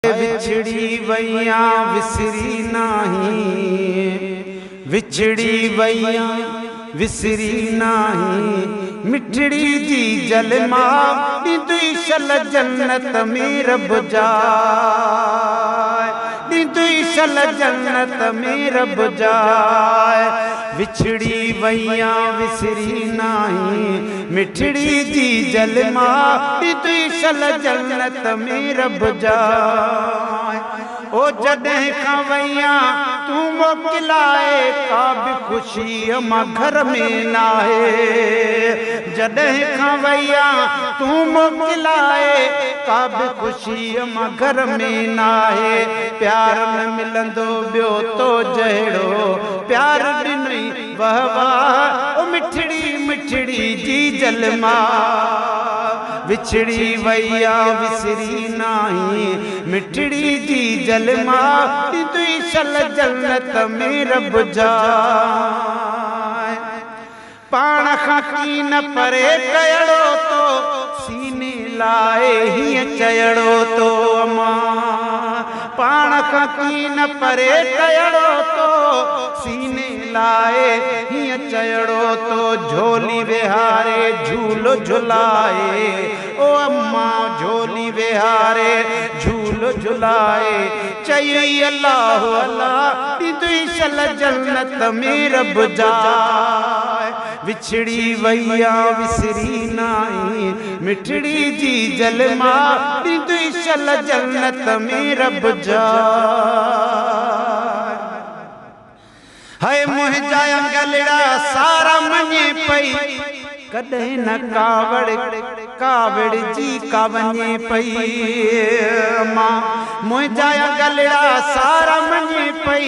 विछड़ी वैया विसरी नाही, विछड़ी वैया विसरी नाही, मिठड़ी जी जलमा ॾींदुई शल जन्नत में रब जाए, ॾींदुई शल जन्नत में रब जाए। विछड़ी वैया विसरी नाही, मिठड़ी जी जलमा ॾींदुई शल जन्नत में रब जाए। ओ जॾहिं खां वैया तू मोकिलाए का भी खुशी अमां घर में नाहे, जॾहिं खां वैया तू मोकिलाए का भी खुशी अमां घर में नाहे। प्यार न मिलंदो ॿियो तो जहिड़ो, प्यार ॾिनई वाह वाह ओ मिठड़ी मिठड़ी जी जलमा। विछड़ी वैया विसरी नाही, मिठड़ी जी जलमा ॾींदुई शल जन्नत में रब जाए। पाण खां कीन परे कयड़ो तो सीने लाए हीअं चयड़ो तो अमां, पाण खां कीन परे कयड़ो तो सीने लाए हीअं चयड़ो तो। झोली विहारे झूलो झुलाए ओ अम्मां, झोली विहारे झूलो झुलाए। चई अल्लाह अल्लाह ॾींदुई शल जन्नत में रब जाए। विछड़ी वैया विसरी नाही, मिठड़ी जी जलमा ॾींदुई शल जन्नत में रब जाए। हाय मुंहिंजा अंगलड़ा सारा मञे पई, कॾहिं न कावड़ जी का वञे पई मां। मुंहिंजा अंगलड़ा सारा मञे पई,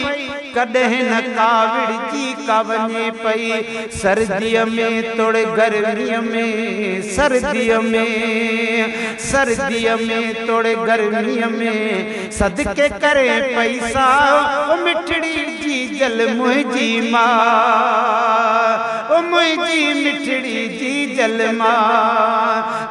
कॾहिं न कावड़ जी का वञे पई। सर्दीअ में तोड़ गर्मीअ में, सर्दीअ में तोड़ गर्मीअ में सदके करे पैसा ओ मिठड़ी जी जल मुंहिंजी मां, ओ मुंहिंजी मिठड़ी जी जलमा।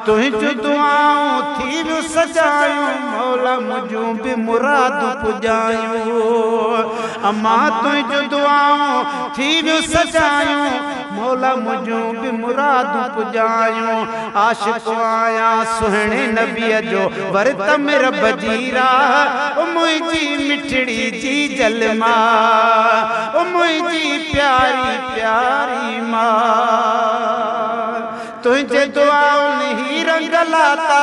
तुंहिंजूं दुआऊं थी वियूं सजायूं, मौला मुंहिंजूं बि मुरादूं पुॼायूं। अम्मा तुंहिंजूं दुआऊं थी वियूं सजायूं, मौला मुंहिंजूं बि मुरादूं पुॼायूं। आशिक़ आहियां सुहिणे नबीअ जो वरत में रब जी राह, ओ मुंहिंजी मिठड़ी जी जलमा, ओ मुंहिंजी प्यारी प्यारी मां। तुझे दुआउनि ही रंग लाता,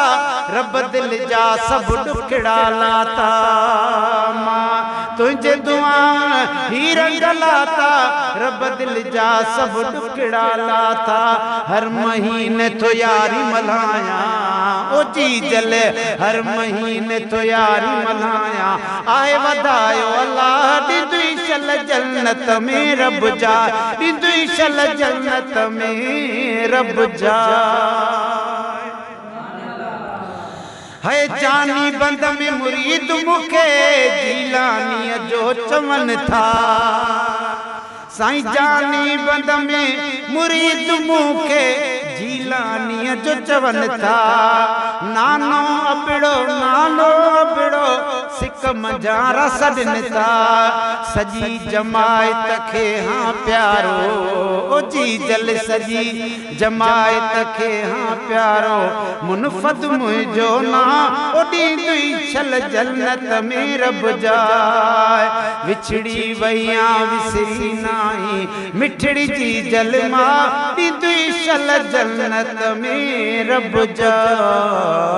रब दिल जा सब दुखड़ा लाता मां। तुझे दुआउनि ही रंग लाता, रब दिल जा सब दुखड़ा लाता। हर महीने तो यारी मल्हाया ओ जी जल, हर महीने तो यारी मल्हाया। आए वधायो अल्लाह ॾींदुई शल जन्नत में रब जाए, ॾींदुई शल जन्नत में रब जाए। है जानी बंद में मुरीद मुखे जीलानी जो चमन था, साईं जानी बंद में मुरीद मुखे जीलानी जो चवन था। नानो अबिड़ो सिक मंझा रस ॾिन था, सजी जमायत खे हाँ प्यारो ओ जी जल, सजी जमायत खे हाँ प्यारो। मुनफद मुंहिंजो ना ओ ॾींदुई शल जन्नत में रब जाए। विछड़ी वैया विसरी नाही, मिठड़ी जी जलमा ॾींदुई शल जन्नत में रब जाए।